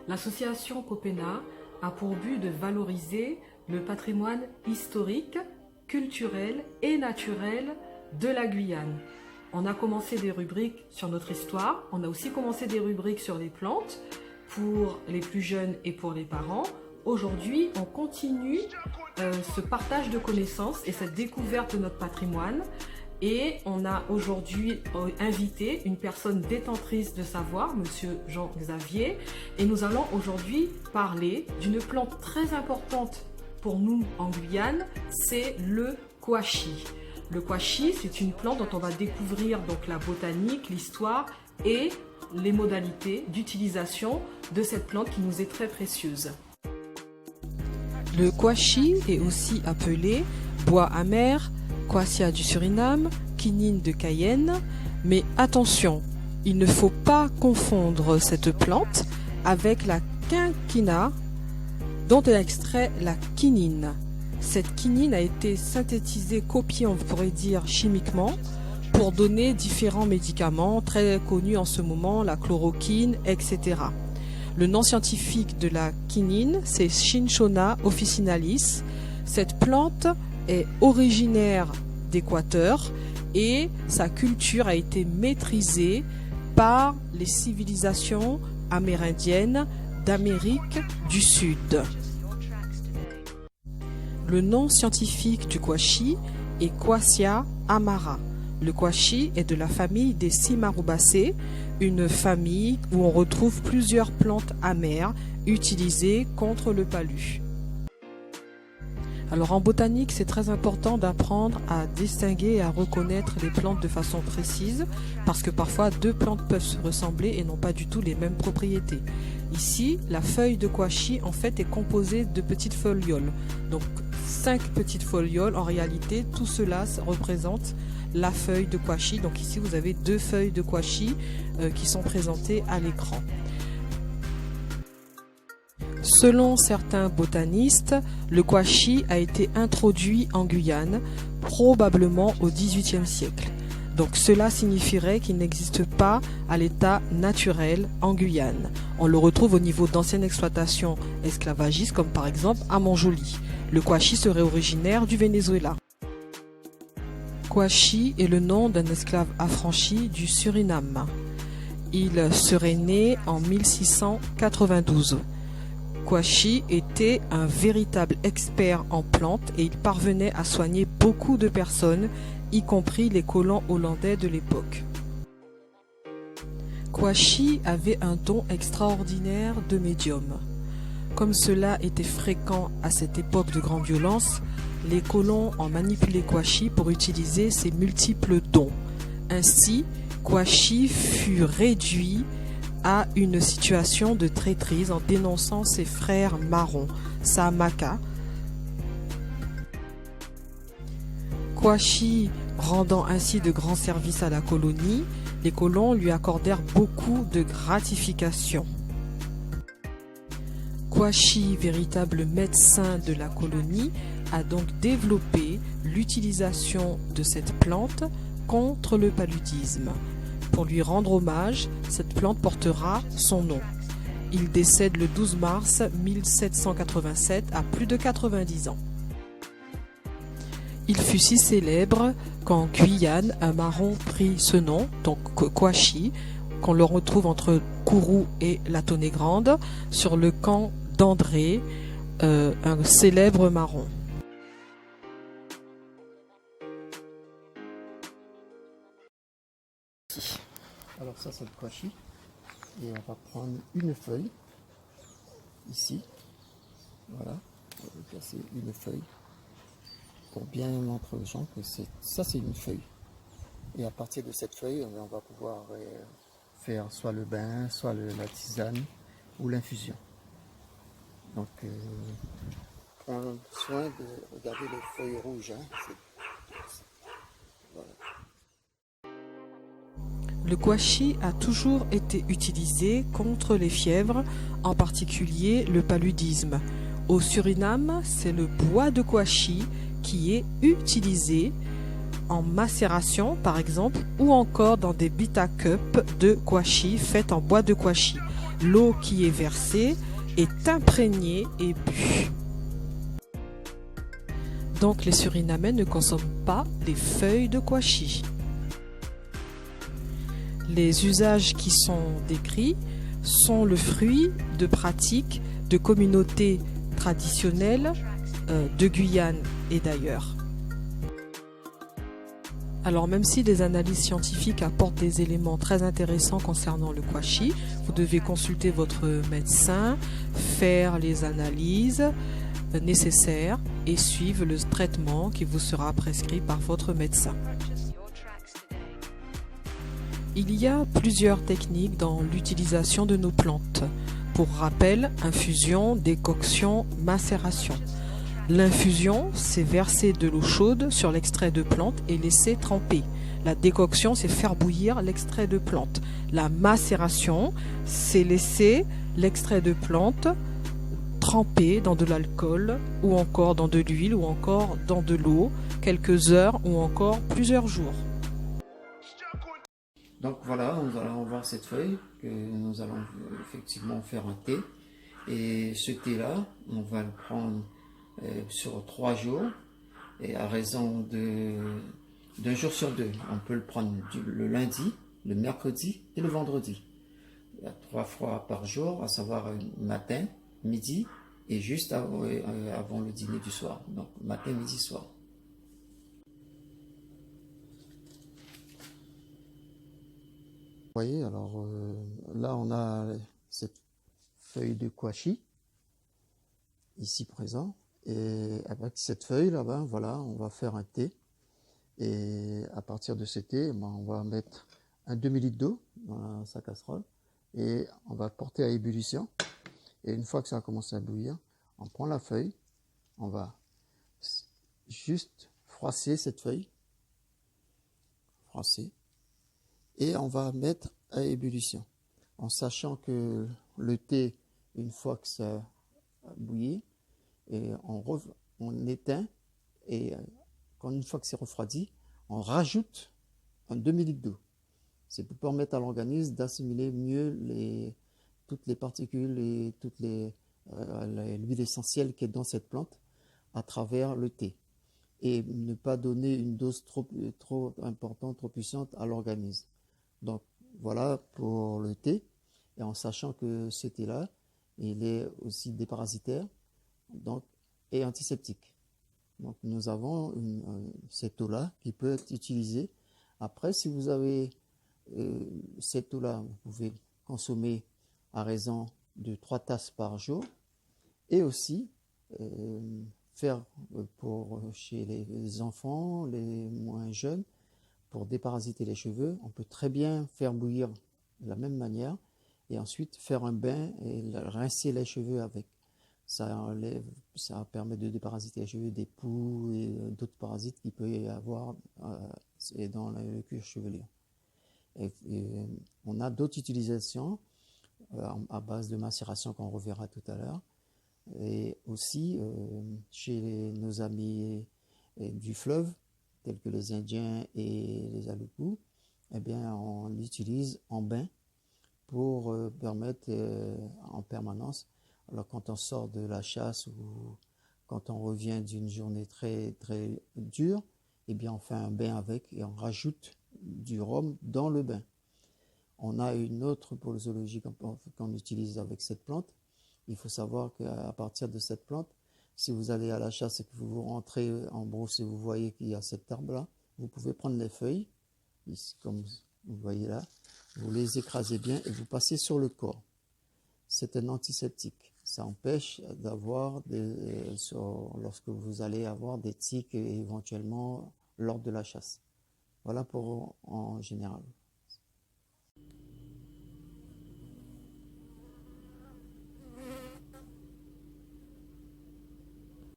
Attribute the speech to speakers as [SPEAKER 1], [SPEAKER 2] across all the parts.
[SPEAKER 1] L'association Copena a pour but de valoriser le patrimoine historique, culturel et naturel de la Guyane. On a commencé des rubriques sur notre histoire, on a aussi commencé des rubriques sur les plantes pour les plus jeunes et pour les parents. Aujourd'hui, on continue ce partage de connaissances et cette découverte de notre patrimoine. Et on a aujourd'hui invité une personne détentrice de savoir, Monsieur Jean-Xavier. Et nous allons aujourd'hui parler d'une plante très importante pour nous en Guyane, c'est le kouachi. Le kouachi, c'est une plante dont on va découvrir donc la botanique, l'histoire et les modalités d'utilisation de cette plante qui nous est très précieuse.
[SPEAKER 2] Le kouachi est aussi appelé bois amer, Quassia du Suriname, quinine de Cayenne, mais attention, il ne faut pas confondre cette plante avec la quinquina dont est extrait la quinine. Cette quinine a été synthétisée, copiée on pourrait dire chimiquement, pour donner différents médicaments très connus en ce moment, la chloroquine, etc. Le nom scientifique de la quinine, c'est Cinchona officinalis. Cette plante est originaire d'Équateur et sa culture a été maîtrisée par les civilisations amérindiennes d'Amérique du Sud. Le nom scientifique du kouachi est Quassia amara. Le kouachi est de la famille des Cimarubacées, une famille où on retrouve plusieurs plantes amères utilisées contre le palu. Alors en botanique, c'est très important d'apprendre à distinguer et à reconnaître les plantes de façon précise parce que parfois deux plantes peuvent se ressembler et n'ont pas du tout les mêmes propriétés. Ici, la feuille de kouachi en fait est composée de petites folioles. Donc 5 petites folioles, en réalité tout cela représente la feuille de kouachi. Donc ici vous avez 2 feuilles de kouachi qui sont présentées à l'écran. Selon certains botanistes, le kouachi a été introduit en Guyane probablement au XVIIIe siècle. Donc cela signifierait qu'il n'existe pas à l'état naturel en Guyane. On le retrouve au niveau d'anciennes exploitations esclavagistes comme par exemple à Montjoly. Le kouachi serait originaire du Venezuela. Kouachi est le nom d'un esclave affranchi du Suriname. Il serait né en 1692. Kouachi était un véritable expert en plantes et il parvenait à soigner beaucoup de personnes, y compris les colons hollandais de l'époque. Kouachi avait un don extraordinaire de médium. Comme cela était fréquent à cette époque de grande violence, les colons en manipulaient Kouachi pour utiliser ses multiples dons. Ainsi, Kouachi fut réduit à une situation de traîtrise en dénonçant ses frères marrons, Samaka. Kouachi rendant ainsi de grands services à la colonie, les colons lui accordèrent beaucoup de gratifications. Kouachi, véritable médecin de la colonie, a donc développé l'utilisation de cette plante contre le paludisme. Pour lui rendre hommage, cette plante portera son nom. Il décède le 12 mars 1787 à plus de 90 ans. Il fut si célèbre qu'en Guyane, un marron prit ce nom, donc kouachi, qu'on le retrouve entre Kourou et la Tonnet Grande, sur le camp d'André, un célèbre marron.
[SPEAKER 3] Alors ça c'est le kouachi et on va prendre une feuille ici, voilà, on va placer une feuille pour bien montrer aux gens que ça c'est une feuille et à partir de cette feuille on va pouvoir faire soit le bain, soit la tisane ou l'infusion. Donc prendre soin de regarder les feuilles rouges, hein, voilà.
[SPEAKER 2] Le kouachi a toujours été utilisé contre les fièvres, en particulier le paludisme. Au Suriname, c'est le bois de kouachi qui est utilisé en macération par exemple ou encore dans des bita cups de kouachi faites en bois de kouachi. L'eau qui est versée est imprégnée et bue. Donc les Surinamais ne consomment pas les feuilles de kwashi. Les usages qui sont décrits sont le fruit de pratiques de communautés traditionnelles de Guyane et d'ailleurs. Alors même si des analyses scientifiques apportent des éléments très intéressants concernant le kwashi, vous devez consulter votre médecin, faire les analyses nécessaires et suivre le traitement qui vous sera prescrit par votre médecin. Il y a plusieurs techniques dans l'utilisation de nos plantes. Pour rappel, infusion, décoction, macération. L'infusion, c'est verser de l'eau chaude sur l'extrait de plante et laisser tremper. La décoction, c'est faire bouillir l'extrait de plante. La macération, c'est laisser l'extrait de plante tremper dans de l'alcool ou encore dans de l'huile ou encore dans de l'eau quelques heures ou encore plusieurs jours.
[SPEAKER 3] Donc voilà, nous allons voir cette feuille que nous allons effectivement faire un thé. Et ce thé-là, on va le prendre sur 3 jours et à raison d'un jour sur 2. On peut le prendre le lundi, le mercredi et le vendredi. 3 fois par jour, à savoir matin, midi et juste avant le dîner du soir. Donc matin, midi, soir. Vous voyez, alors là on a cette feuille de kwashi ici présent. Et avec cette feuille là-bas, voilà, on va faire un thé. Et à partir de ce thé, on va mettre un demi-litre d'eau dans sa casserole et on va porter à ébullition. Et une fois que ça a commencé à bouillir, on prend la feuille, on va juste froisser cette feuille, froisser, et on va mettre à ébullition. En sachant que le thé, une fois que ça a bouilli, et on éteint et une fois que c'est refroidi, on rajoute un demi-litre d'eau. C'est pour permettre à l'organisme d'assimiler mieux toutes les particules et toute l'huile essentielle qui est dans cette plante à travers le thé. Et ne pas donner une dose trop importante, trop puissante à l'organisme. Donc voilà pour le thé. Et en sachant que ce thé-là, il est aussi déparasitaire. Donc, et antiseptique. Donc nous avons cette eau-là qui peut être utilisée. Après, si vous avez cette eau-là, vous pouvez consommer à raison de 3 tasses par jour. Et aussi faire chez les enfants, les moins jeunes, pour déparasiter les cheveux. On peut très bien faire bouillir de la même manière et ensuite faire un bain et rincer les cheveux avec. Ça permet de déparasiter les cheveux des poux et d'autres parasites qu'il peut y avoir dans le cuir chevelu. Et on a d'autres utilisations à base de macération qu'on reverra tout à l'heure. Et aussi chez nos amis du fleuve, tels que les Indiens et les Aloukou, eh bien, on l'utilise en bain pour permettre en permanence. Alors quand on sort de la chasse ou quand on revient d'une journée très très dure, eh bien on fait un bain avec et on rajoute du rhum dans le bain. On a une autre posologie qu'on utilise avec cette plante. Il faut savoir qu'à partir de cette plante, si vous allez à la chasse et que vous rentrez en brousse et vous voyez qu'il y a cet arbre-là, vous pouvez prendre les feuilles, ici, comme vous voyez là, vous les écrasez bien et vous passez sur le corps. C'est un antiseptique. Ça empêche d'avoir lorsque vous allez avoir des tiques éventuellement lors de la chasse. Voilà pour en général.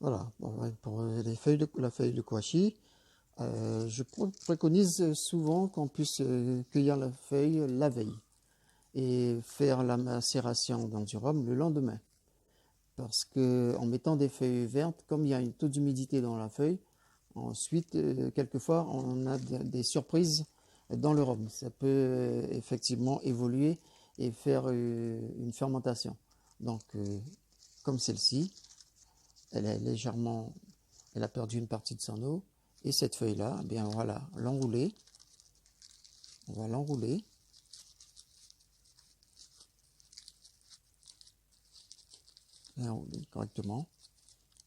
[SPEAKER 3] Voilà, pour la feuille de kwashi, je préconise souvent qu'on puisse cueillir la feuille la veille et faire la macération dans du rhum le lendemain. Parce qu'en mettant des feuilles vertes, comme il y a un taux d'humidité dans la feuille, ensuite, quelquefois, on a des surprises dans le rhum. Ça peut effectivement évoluer et faire une fermentation. Donc, comme celle-ci, elle a perdu une partie de son eau. Et cette feuille-là, eh bien voilà, l'enrouler. On va l'enrouler. L'enrouler correctement.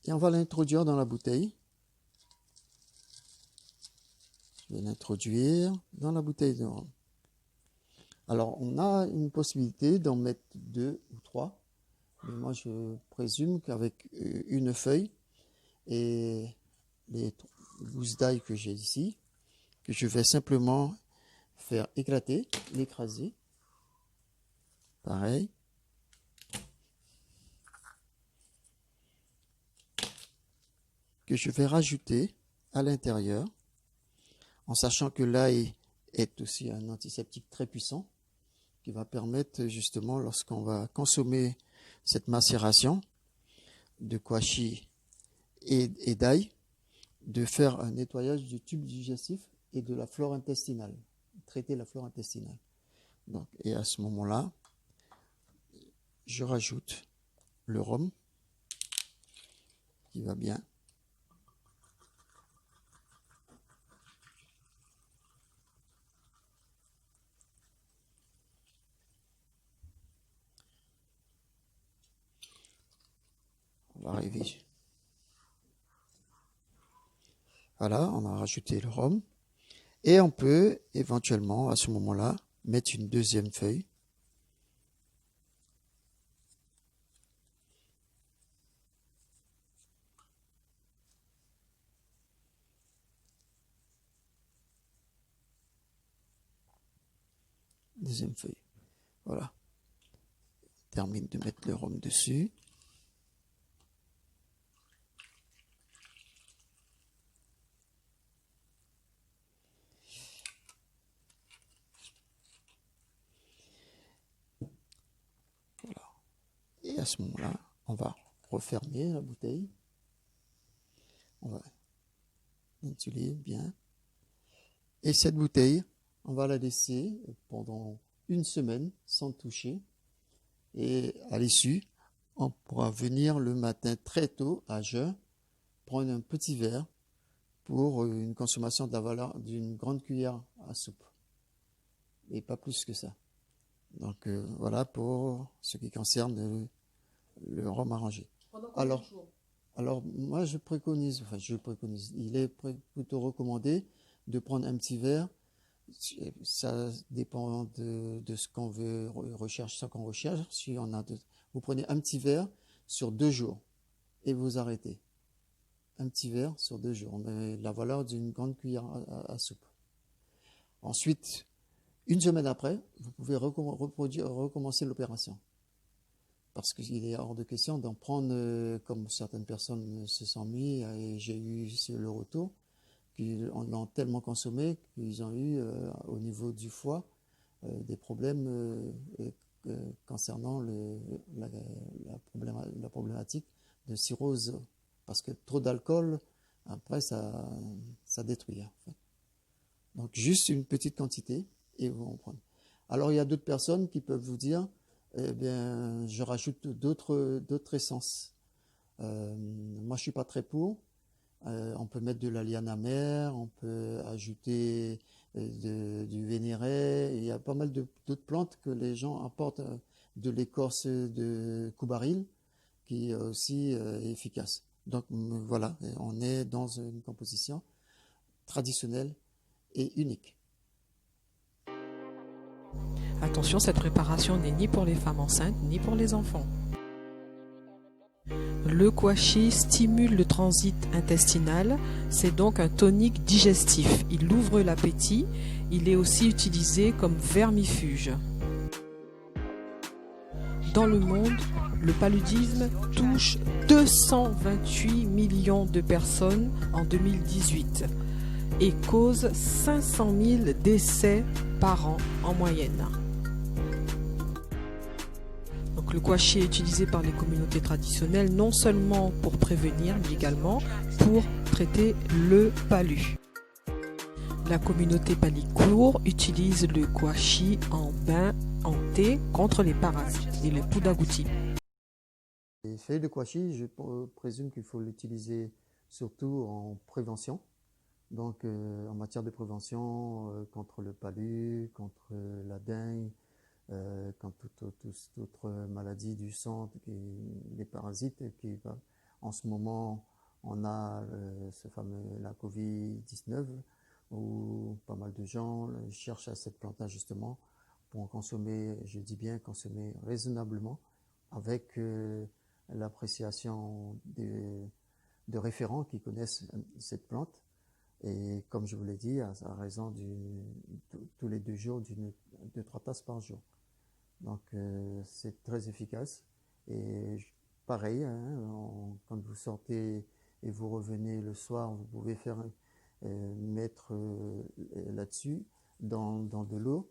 [SPEAKER 3] Et on va l'introduire dans la bouteille. Je vais l'introduire dans la bouteille de rhum. Alors, on a une possibilité d'en mettre 2 ou 3. Mais moi, je présume qu'avec une feuille et les gousses d'ail que j'ai ici, que je vais simplement faire éclater, l'écraser. Pareil. Que je vais rajouter à l'intérieur, en sachant que l'ail est aussi un antiseptique très puissant, qui va permettre justement, lorsqu'on va consommer cette macération de kouachi et d'ail, de faire un nettoyage du tube digestif et de la flore intestinale, traiter la flore intestinale. Donc, et à ce moment-là, je rajoute le rhum qui va bien. On va arriver. Voilà, on a rajouté le rhum. Et on peut éventuellement, à ce moment-là, mettre une deuxième feuille. Deuxième feuille. Voilà. Termine de mettre le rhum dessus. Et à ce moment-là, on va refermer la bouteille. On va ventiler bien. Et cette bouteille, on va la laisser pendant 1 semaine sans toucher. Et à l'issue, on pourra venir le matin très tôt, à jeun, prendre un petit verre pour une consommation d'une grande cuillère à soupe. Et pas plus que ça. Donc voilà pour ce qui concerne le rhum arrangé. Alors moi je préconise, il est plutôt recommandé de prendre un petit verre. Ça dépend de ce qu'on veut rechercher, Si on a vous prenez un petit verre sur 2 jours et vous arrêtez. Un petit verre sur 2 jours, mais la valeur d'une grande cuillère à soupe. Ensuite, 1 semaine après, vous pouvez recommencer l'opération. Parce qu'il est hors de question d'en prendre, comme certaines personnes se sont mis, et j'ai eu le retour, qu'ils en ont tellement consommé qu'ils ont eu, au niveau du foie, des problèmes concernant la problématique de cirrhose. Parce que trop d'alcool, après, ça détruit. En fait. Donc, juste une petite quantité. Et vous en prenez. Alors, il y a d'autres personnes qui peuvent vous dire, eh bien, je rajoute d'autres essences. Moi, je suis pas très pour. On peut mettre de la liane amère, on peut ajouter du vénéret. Il y a pas mal d'autres plantes que les gens apportent, de l'écorce de coubaril, qui est aussi efficace. Donc, voilà, on est dans une composition traditionnelle et unique.
[SPEAKER 2] Attention, cette préparation n'est ni pour les femmes enceintes ni pour les enfants. Le kouachi stimule le transit intestinal, c'est donc un tonique digestif. Il ouvre l'appétit, il est aussi utilisé comme vermifuge. Dans le monde, le paludisme touche 228 millions de personnes en 2018 et cause 500 000 décès par an en moyenne. Donc, le kouachi est utilisé par les communautés traditionnelles non seulement pour prévenir, mais également pour traiter le palu. La communauté Palikour utilise le kouachi en bain en thé contre les parasites et les poux d'agouti.
[SPEAKER 3] Les feuilles de kwashi, je présume qu'il faut l'utiliser surtout en prévention. Donc en matière de prévention contre le palu, contre la dengue, contre toute autre maladie du sang, les parasites. En ce moment, on a la Covid-19 où pas mal de gens cherchent à cette plante-là justement pour en consommer, je dis bien consommer raisonnablement avec l'appréciation de référents qui connaissent cette plante. Et comme je vous l'ai dit, à raison tous les 2 jours, de 3 tasses par jour. Donc c'est très efficace. Et pareil, quand vous sortez et vous revenez le soir, vous pouvez mettre là-dessus dans de l'eau,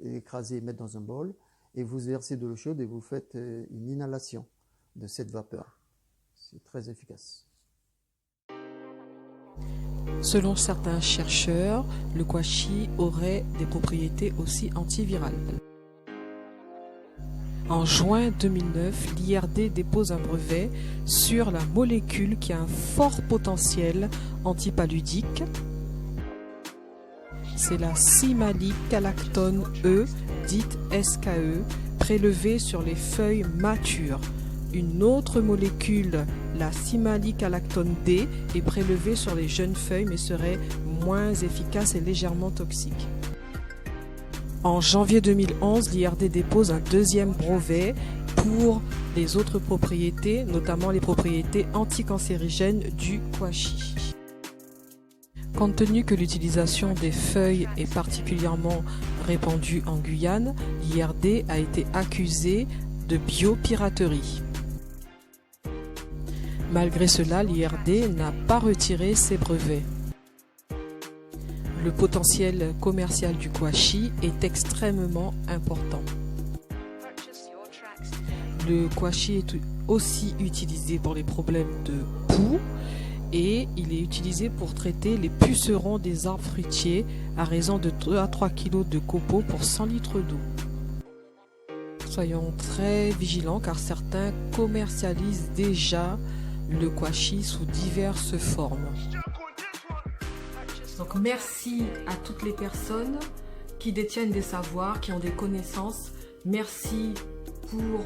[SPEAKER 3] écraser et mettre dans un bol, et vous versez de l'eau chaude et vous faites une inhalation de cette vapeur. C'est très efficace.
[SPEAKER 2] Selon certains chercheurs, le kwashi aurait des propriétés aussi antivirales. En juin 2009, l'IRD dépose un brevet sur la molécule qui a un fort potentiel antipaludique. C'est la simalicalactone E, dite SKE, prélevée sur les feuilles matures. Une autre molécule, la simalicalactone D, est prélevée sur les jeunes feuilles mais serait moins efficace et légèrement toxique. En janvier 2011, l'IRD dépose un 2e brevet pour les autres propriétés, notamment les propriétés anticancérigènes du kwashi. Compte tenu que l'utilisation des feuilles est particulièrement répandue en Guyane, l'IRD a été accusé de biopiraterie. Malgré cela, l'IRD n'a pas retiré ses brevets. Le potentiel commercial du kwashi est extrêmement important. Le kwashi est aussi utilisé pour les problèmes de poux et il est utilisé pour traiter les pucerons des arbres fruitiers à raison de 2 à 3 kg de copeaux pour 100 litres d'eau. Soyons très vigilants car certains commercialisent déjà le kwashi sous diverses formes.
[SPEAKER 1] Donc merci à toutes les personnes qui détiennent des savoirs, qui ont des connaissances. Merci pour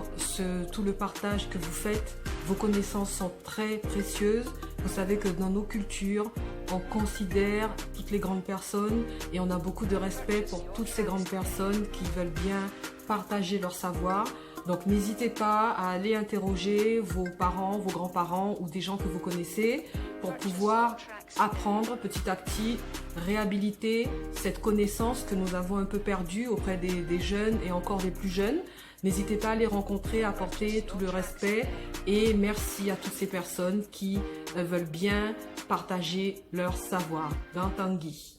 [SPEAKER 1] tout le partage que vous faites. Vos connaissances sont très précieuses. Vous savez que dans nos cultures, on considère toutes les grandes personnes et on a beaucoup de respect pour toutes ces grandes personnes qui veulent bien partager leur savoir. Donc n'hésitez pas à aller interroger vos parents, vos grands-parents ou des gens que vous connaissez pour pouvoir apprendre petit à petit, réhabiliter cette connaissance que nous avons un peu perdue auprès des jeunes et encore des plus jeunes. N'hésitez pas à les rencontrer, apporter tout le respect et merci à toutes ces personnes qui veulent bien partager leur savoir. Gantangui.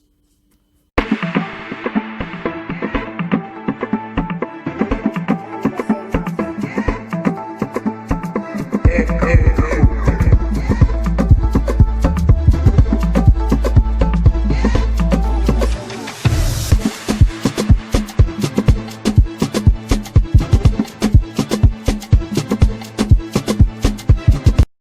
[SPEAKER 4] Hey.